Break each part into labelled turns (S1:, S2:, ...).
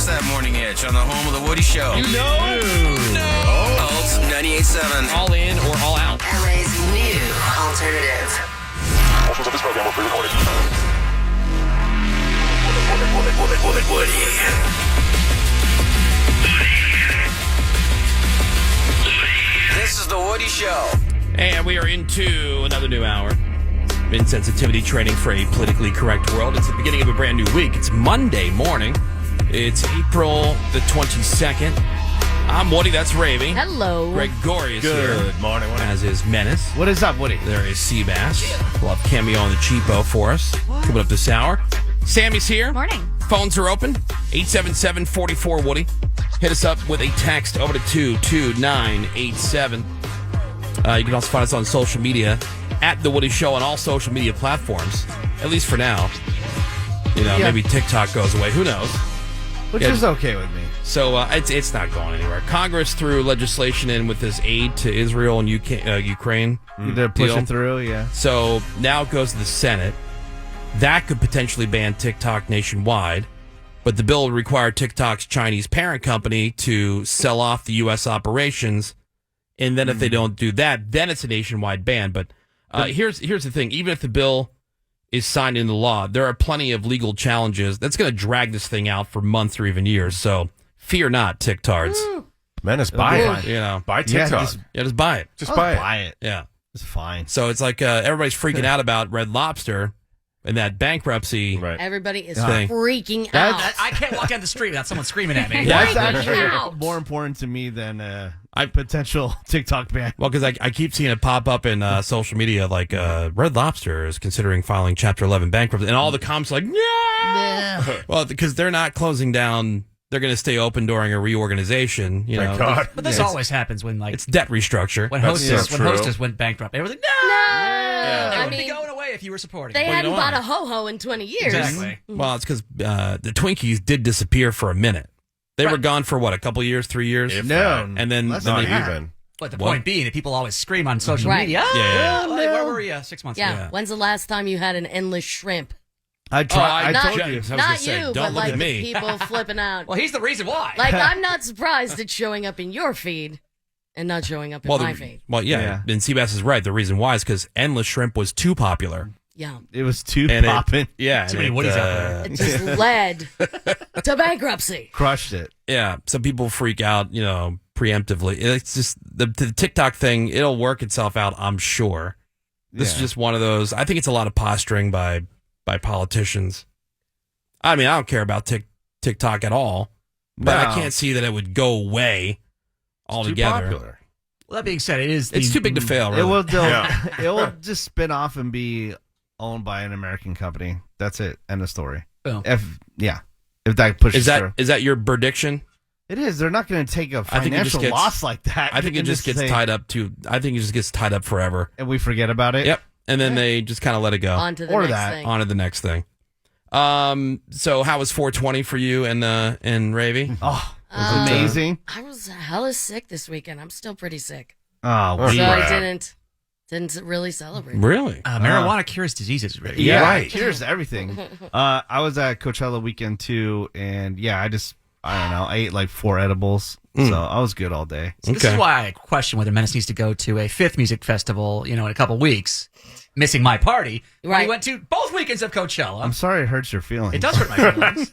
S1: Scratch that morning itch on the home of the Woody Show.
S2: You know?
S1: No. Alt 98.7.
S2: All in or all out.
S3: LA's new alternative.
S4: Portions of this program were pre-recorded.
S1: Woody. This is the Woody Show.
S2: And we are into another new hour. Insensitivity training for a politically correct world. It's the beginning of a brand new week. It's Monday morning. It's April the 22nd. I'm Woody. That's Ravy.
S5: Hello.
S2: Gregorius here.
S4: Good morning.
S2: As is Menace.
S6: What is up, Woody?
S2: There is Seabass. We'll have Cameo on the cheapo for us. Coming up this hour. Sammy's here.
S5: Morning.
S2: Phones are open. 877-44-WOODY. Hit us up with a text over to 22987. You can also find us on social media at The Woody Show on all social media platforms, at least for now. Maybe TikTok goes away. Who knows?
S6: Which is okay with me.
S2: So it's not going anywhere. Congress threw legislation in with this aid to Israel and Ukraine.
S6: They're pushing through, yeah.
S2: So now it goes to the Senate. That could potentially ban TikTok nationwide, but the bill would require TikTok's Chinese parent company to sell off the U.S. operations. And then if they don't do that, then it's a nationwide ban. But here's the thing. Even if the bill is signed into law, there are plenty of legal challenges. That's going to drag this thing out for months or even years. So fear not, TikTards.
S4: Menace, buy it. Buy TikTok.
S2: Just buy it.
S4: Just buy it.
S6: Buy it.
S2: Yeah.
S6: It's fine.
S2: So it's like everybody's freaking out about Red Lobster and that bankruptcy.
S4: Right.
S5: Everybody is
S2: Thing.
S5: freaking out.
S7: I can't walk down the street without someone screaming at me.
S6: That's
S5: Freaking
S6: actually
S5: out.
S6: more important to me than potential TikTok ban.
S2: Well, because I keep seeing it pop up in social media, like Red Lobster is considering filing Chapter 11 bankruptcy, and all the comments are like, yeah. Well, because they're not closing down, they're going to stay open during a reorganization.
S4: Thank God.
S7: But this always happens when
S2: it's debt restructure.
S7: when
S4: That's
S7: Hostess
S4: so
S7: when
S4: true.
S7: Hostess went bankrupt. Everyone was like,
S5: No.
S7: no, they
S5: I
S7: would be
S5: mean,
S7: going away if you were supporting.
S5: they
S7: it.
S5: hadn't
S2: know
S5: bought
S2: why?
S5: a ho-ho in 20 years.
S7: Exactly.
S2: Well, it's because the Twinkies did disappear for a minute. They were gone for what, a couple years, 3 years?
S4: If
S6: No.
S4: that.
S2: And then
S6: Less
S4: Not
S6: than that.
S4: even.
S7: But the
S2: What?
S7: point being that people always scream on social
S5: Right.
S7: media.
S2: Yeah.
S7: Where were you 6 months
S5: Yeah.
S7: ago?
S5: When's the last time you had an endless shrimp?
S6: I tried.
S5: Not-
S6: I told you.
S2: I was gonna
S5: Not
S2: say,
S5: you,
S2: don't
S5: but
S2: look
S5: like
S2: at
S5: the
S2: me.
S5: people flipping out.
S7: Well, he's the reason why.
S5: Like, I'm not surprised it's showing up in your feed and not showing up in my feed.
S2: Yeah. And Seabass is right. The reason why is because endless shrimp was too popular.
S5: Yeah.
S6: It was too
S2: And
S6: popping.
S7: Too many Woodies out there.
S5: It just led to bankruptcy.
S6: Crushed it.
S2: Yeah, some people freak out, preemptively. It's just the TikTok thing. It'll work itself out, I'm sure. This is just one of those. I think it's a lot of posturing by politicians. I mean, I don't care about TikTok at all, but I can't see that it would go away altogether.
S4: Too popular.
S7: Well, that being said,
S2: It's too big to fail. Really.
S6: It will. It will just spin off and be owned by an American company. That's it. End of story.
S7: Boom.
S6: If that pushes through.
S2: Is that your prediction?
S6: It is. They're not going to take a
S2: I think it just
S6: financial
S2: gets-
S6: loss like that.
S2: I think it
S6: and
S2: just gets
S6: say-
S2: tied up I think it just gets tied up forever.
S6: and we forget about it.
S2: Yep. And then they just kind of let it go.
S5: On to the
S6: Or
S5: next
S6: that.
S5: thing.
S2: On to the next thing. So how was 420 for you and Ravy?
S6: Oh, it was amazing.
S5: I was hella sick this weekend. I'm still pretty sick.
S6: Oh,
S4: Oh,
S5: So
S4: crap.
S5: I didn't really celebrate.
S2: Really?
S7: Marijuana cures diseases. Right?
S6: yeah,
S2: right.
S6: Cheers to everything. I was at Coachella weekend too, and I don't know. I ate like 4 edibles, so I was good all day.
S7: So this is why I question whether Menace needs to go to a 5th music festival, in a couple weeks, missing my party. Right. We went to both weekends of Coachella.
S6: I'm sorry it hurts your feelings.
S7: It does hurt my feelings.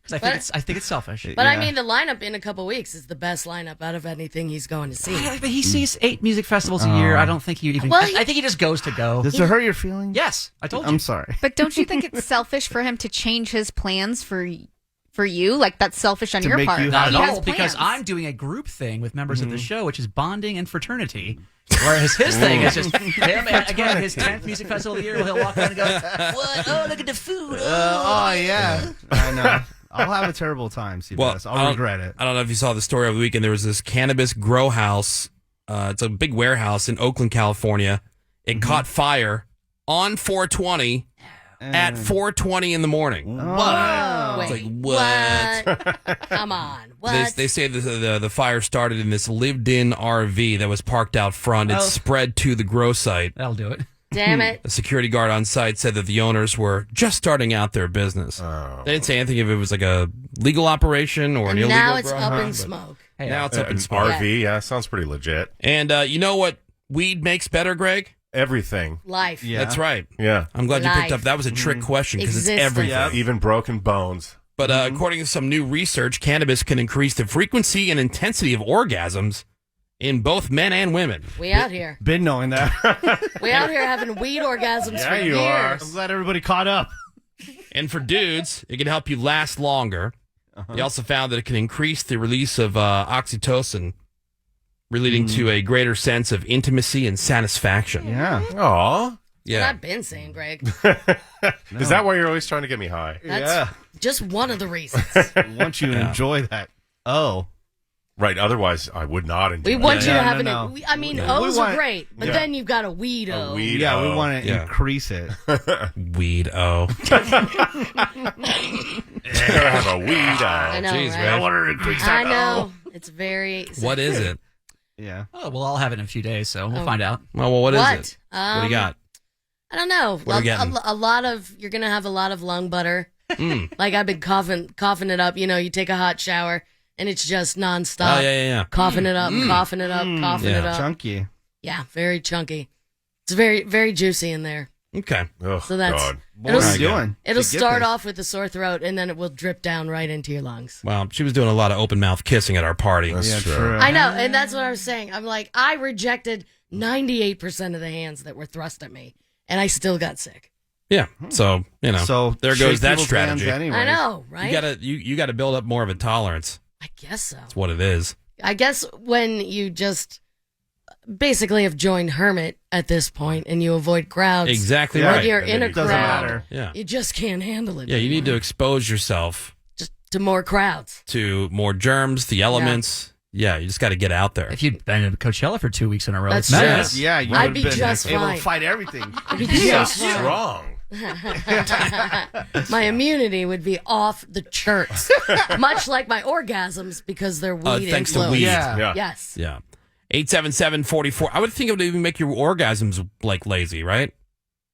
S7: Because I think it's selfish.
S5: But I mean, the lineup in a couple weeks is the best lineup out of anything he's going to see.
S7: But he sees 8 music festivals a year. I don't think he even.
S5: Well,
S7: I think he just goes to go.
S6: Does it hurt your feelings?
S7: Yes, I told you.
S6: I'm sorry.
S8: But don't you think it's selfish for him to change his plans for you? Like, that's selfish on
S6: To
S8: your
S6: make
S8: part.
S6: you
S7: Not
S8: He
S7: at
S8: has
S7: all, because
S8: plans.
S7: I'm doing a group thing with members of the show, which is bonding and fraternity. Whereas his thing is just him, and again, his 10th music festival of the year, he'll walk around and go, "What? Oh, look at the food.
S6: Oh yeah, I know. I'll have a terrible time. I'll regret it.
S2: I don't know if you saw the story over the weekend. There was this cannabis grow house. It's a big warehouse in Oakland, California. It caught fire on 420 at 4:20 in the morning.
S6: Wow.
S5: Wait,
S2: It's like, what?
S5: Come on. What?
S2: They say the fire started in this lived-in RV that was parked out front. It
S7: Oh.
S2: spread to the grow site.
S7: That'll do it.
S5: Damn it.
S2: A security guard on site said that the owners were just starting out their business. They didn't say anything if it was like a legal operation or an
S5: And
S2: illegal.
S5: now it's up in smoke.
S7: Hey,
S2: Now it's up in
S4: An
S2: smoke.
S4: RV, yeah, sounds pretty legit.
S2: And you know what weed makes better, Greg?
S4: Everything.
S5: Life.
S6: Yeah.
S2: That's right.
S4: Yeah.
S2: I'm glad you picked
S5: Life.
S2: up. That was a trick question because it's
S5: Existence.
S2: everything.
S4: Even broken bones.
S2: But according to some new research, cannabis can increase the frequency and intensity of orgasms in both men and women.
S5: We out here.
S6: Been knowing that.
S5: We out here having weed orgasms
S4: Yeah,
S5: for
S4: you
S5: years.
S4: are.
S6: I'm glad everybody caught up.
S2: And for dudes, it can help you last longer. They also found that it can increase the release of oxytocin, relating to a greater sense of intimacy and satisfaction.
S6: Yeah.
S4: Aw.
S5: That's what
S2: Yeah.
S5: I've been saying, Greg.
S4: Is that why you're always trying to get me high?
S5: That's just one of the reasons.
S6: We want you to enjoy that. Oh.
S4: Right, otherwise I would not enjoy
S5: We want
S4: it.
S5: you to
S6: Yeah,
S5: have
S6: no,
S5: an.
S6: no.
S5: I mean,
S6: Yeah.
S5: O's
S6: We
S5: are
S6: want-
S5: great, but
S4: yeah.
S5: then you've got a weed O.
S4: A weed
S6: Yeah, we
S4: O.
S6: want to
S2: Yeah.
S6: increase it.
S2: Weed. Oh.
S4: Gotta have a weed
S5: I
S4: O.
S5: know,
S2: Jeez,
S5: right?
S2: Greg.
S6: want to increase
S5: I know. It's very.
S2: What is it?
S6: Yeah.
S7: Oh, we'll all have it in a few days, so we'll
S5: Oh.
S7: find out.
S2: Well, what is
S5: What?
S2: it? What do you got?
S5: I don't know.
S2: What are we getting?
S5: A lot of. You're gonna have a lot of lung butter. Like I've been coughing it up. You know, you take a hot shower and it's just nonstop.
S2: Oh, yeah.
S5: Coughing it up, coughing it up, coughing
S2: Yeah.
S5: it up.
S6: Chunky.
S5: Yeah, very chunky. It's very, very juicy in there.
S2: Okay.
S4: Oh,
S5: So that's-
S4: God.
S6: What
S5: It'll-
S6: are you doing?
S5: It'll
S6: to get
S5: start
S6: this?
S5: off with a sore throat and then it will drip down right into your lungs.
S2: Well, she was doing a lot of open mouth kissing at our party.
S4: That's
S6: Yeah,
S4: true.
S6: true.
S5: I know, and that's what I was saying. I'm like, I rejected 98% of the hands that were thrust at me, and I still got sick.
S2: Yeah. So,
S6: So
S2: there
S6: shake
S2: goes that
S6: people's hands
S2: strategy.
S6: anyways.
S5: I know, right?
S2: You gotta build up more of a tolerance.
S5: I guess so.
S2: That's what it is.
S5: I guess when you just basically have joined hermit at this point and you avoid crowds,
S2: Exactly
S6: Yeah.
S5: when
S2: right.
S5: you're
S4: And
S5: in
S4: then
S5: a
S4: it
S6: doesn't
S5: crowd,
S6: matter.
S2: Yeah.
S5: you just can't handle it.
S2: Yeah, you need to
S5: anymore.
S2: expose yourself
S5: just to more crowds.
S2: to more germs, the elements. Yeah, you just got to get out there.
S7: If you'd been at Coachella for 2 weeks in a row,
S5: That's
S7: it's
S5: true.
S7: madness.
S6: Yeah, you
S5: I'd
S6: would
S5: be
S6: have been
S5: just
S6: able
S5: fine.
S6: to fight everything.
S5: I'd be
S4: Yeah,
S5: just fine.
S4: strong.
S5: My immunity would be off the charts, much like my orgasms because they're weed
S2: thanks to
S5: influenced.
S2: weed.
S6: Yeah.
S4: Yeah.
S5: Yes.
S2: Yeah. 877-44. I would think it would even make your orgasms like lazy, right?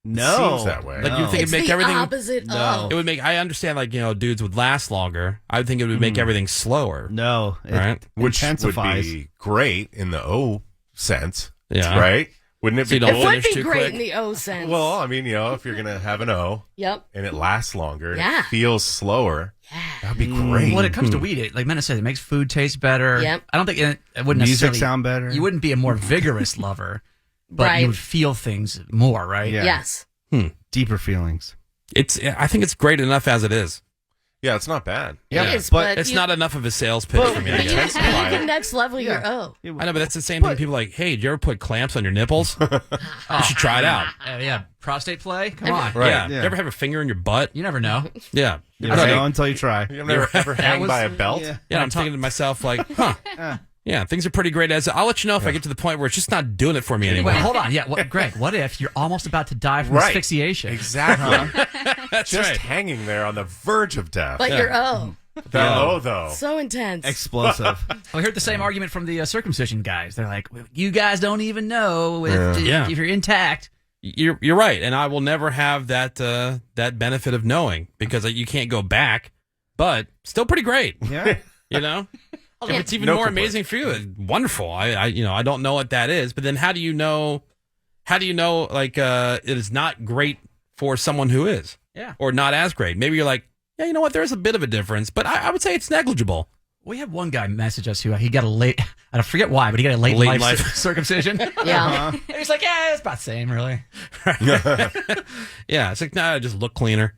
S6: No.
S4: Seems that way.
S2: Like you think
S5: It's
S2: it'd make
S5: the
S2: everything.
S5: opposite
S6: No.
S5: of.
S2: It would make. I understand, like dudes would last longer. I would think it would make everything slower.
S6: No. It
S2: Right.
S4: Which would
S6: intensifies.
S4: be great in the O sense.
S2: Yeah.
S4: Right? Wouldn't it
S2: So
S4: be
S2: you don't
S5: It
S4: cool?
S5: would
S2: finish
S5: be
S2: too
S5: great
S2: quick?
S5: in the O sense.
S4: Well, I mean, if you're going to have an O
S5: Yep.
S4: and it lasts longer and
S5: Yeah.
S4: it feels slower,
S5: Yeah.
S4: that'd be great.
S7: When it comes to weed, like Mena said, it makes food taste better.
S5: Yep.
S7: I don't think it wouldn't
S6: Music
S7: necessarily
S6: sound better.
S7: You wouldn't be a more vigorous lover, but
S5: Right.
S7: you would feel things more, right?
S6: Yeah.
S5: Yes.
S6: Deeper feelings.
S2: I think it's great enough as it is.
S4: Yeah, it's not bad.
S5: It is,
S6: but
S2: It's
S5: you,
S2: not enough of a sales pitch for me. I
S5: But you,
S2: guess.
S5: you can next level your O.
S2: I know, but that's the same thing. People are like, hey, did you ever put clamps on your nipples? You should try it out.
S7: Yeah. Prostate play? Come on.
S4: Right.
S2: Yeah.
S6: Yeah.
S2: You ever have a finger in your butt?
S7: You never know.
S2: Yeah.
S6: You
S2: I
S6: don't
S2: don't
S6: know until you try.
S4: You've never ever hang by a belt?
S6: Yeah.
S2: Yeah, I'm thinking to myself, like, huh. Yeah, things are pretty great. I'll let you know if I get to the point where it's just not doing it for me anymore.
S7: Wait, hold on. Yeah, Greg, what if you're almost about to die from
S4: Right.
S7: asphyxiation?
S4: Exactly.
S2: That's
S4: Just
S2: right.
S4: hanging there on the verge of death.
S5: But your O.
S4: The O, though.
S5: So intense.
S6: Explosive.
S7: We heard the same argument from the circumcision guys. They're like, well, you guys don't even know if
S2: Yeah.
S7: you're intact.
S2: You're right, and I will never have that that benefit of knowing because you can't go back. But still, pretty great.
S6: Yeah.
S2: You know, if it's even
S4: No
S2: more
S4: complaints.
S2: amazing for you, wonderful. I don't know what that is, but then how do you know? How do you know like it is not great for someone who is?
S7: Yeah.
S2: Or not as great. Maybe you're like, yeah, you know what? There's a bit of a difference, but I would say it's negligible.
S7: We had one guy message us who he got a late, I don't forget why, but he got a late,
S2: Late
S7: life,
S2: life.
S7: circumcision.
S5: Yeah.
S7: And he's like, yeah, it's about the same, really.
S2: Yeah, it's like, nah, I just look cleaner.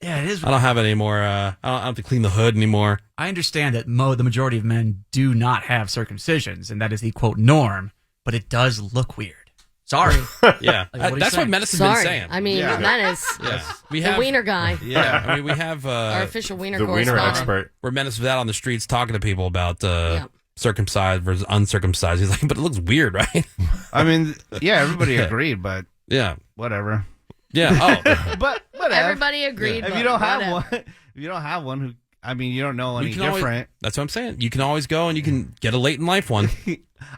S7: Yeah, it is.
S2: I don't have any more. I don't have to clean the hood anymore.
S7: I understand that the majority of men do not have circumcisions, and that is the quote norm, but it does look weird. Sorry.
S2: Yeah,
S7: Like, what are you
S2: that's what
S7: saying?
S2: medicine's
S5: Sorry.
S2: been saying.
S5: I mean,
S6: Yeah.
S5: that is
S2: Yeah. We
S5: the
S2: have
S5: wiener guy.
S2: Yeah, I mean, we have
S5: Our official wiener
S4: The wiener
S5: correspondent.
S4: expert.
S2: we're Menace with that on the streets talking to people about
S5: Yeah.
S2: circumcised versus uncircumcised. He's like, but it looks weird, right?
S6: I mean, yeah, everybody agreed, but
S2: Yeah,
S6: whatever.
S2: yeah. Oh,
S6: But whatever.
S5: Everybody agreed.
S6: If
S5: but
S6: you don't have
S5: whatever.
S6: one, if you don't have one, who I mean, you don't know any
S2: You can always-
S6: different.
S2: that's what I'm saying. You can always go and you can get a late in life one.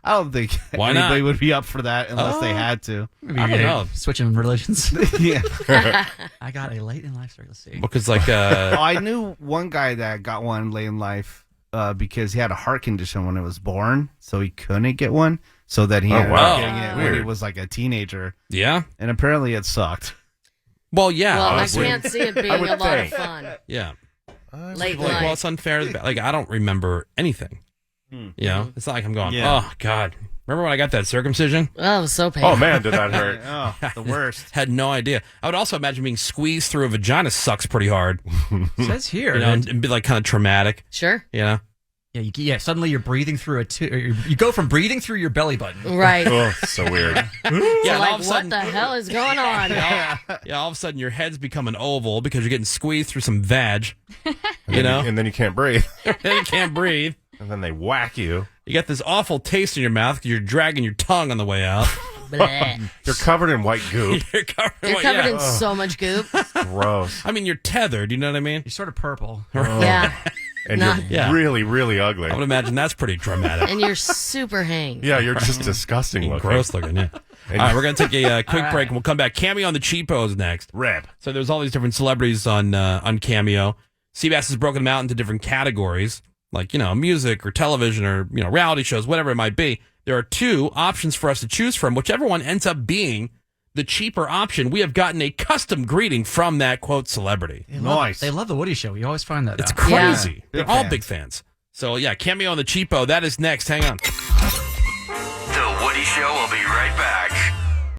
S6: I don't think
S2: Why
S6: anybody
S2: not?
S6: would be up for that unless they had to.
S7: Maybe
S2: I don't
S7: you're
S2: know.
S7: switching religions.
S6: Yeah.
S7: I got a late in life story. Let's see.
S2: Because like
S6: Oh, I knew one guy that got one late in life because he had a heart condition when he was born, so he couldn't get one. So that he ended
S4: wow.
S6: up getting it when he
S4: Weird.
S6: was like a teenager,
S2: yeah.
S6: and apparently it sucked.
S2: Well, yeah.
S5: Well, I
S2: honestly.
S5: can't see it being
S4: I would
S5: a lot of
S4: think.
S5: fun.
S2: Yeah.
S5: Late
S2: Like, well,
S5: night.
S2: it's unfair. Like, I don't remember anything. You know, it's not like I'm going,
S6: Yeah.
S2: oh, God. Remember when I got that circumcision?
S5: Oh, it was so painful.
S4: Oh man, did that hurt?
S6: Oh, the worst.
S2: Had no idea. I would also imagine being squeezed through a vagina sucks pretty hard.
S7: It says here.
S2: You know, and be like kind of traumatic.
S5: Sure.
S2: You know?
S7: Yeah, suddenly you're breathing through you go from breathing through your belly button.
S5: Right.
S4: Oh, so weird.
S2: Yeah, and
S5: like,
S2: all of a sudden,
S5: what the hell is going on?
S2: yeah, all of a sudden your head's become an oval because you're getting squeezed through some vag. You know?
S4: And then you can't breathe.
S2: Then you can't breathe.
S4: And then they whack you.
S2: You got this awful taste in your mouth because you're dragging your tongue on the way out.
S5: Bleh.
S4: You're covered in white goop.
S2: You're covered,
S5: You're covered in so much goop.
S4: Gross.
S2: I mean, you're tethered. You know what I mean?
S7: You're sort of purple.
S5: Yeah.
S4: And
S5: Nah.
S4: you're
S2: Yeah.
S4: really, really ugly.
S2: I would imagine that's pretty dramatic.
S5: And you're super hanged.
S4: Yeah, you're just disgusting looking.
S2: Gross looking, yeah. All right, we're going to take a quick break and we'll come back. Cameo on the Cheapos next.
S4: Rip.
S2: So there's all these different celebrities on Cameo. Seabass has broken them out into different categories, like, you know, music or television or, you know, reality shows, whatever it might be. There are two options for us to choose from. Whichever one ends up being the cheaper option, we have gotten a custom greeting from that, quote, celebrity.
S6: Nice.
S7: They love the Woody Show. You always find that
S2: It's
S7: out.
S2: crazy.
S6: Big
S2: They're all
S6: fans.
S2: big fans. So, yeah, Cameo on the Cheapo. That is next. Hang on.
S1: The Woody Show will be right back.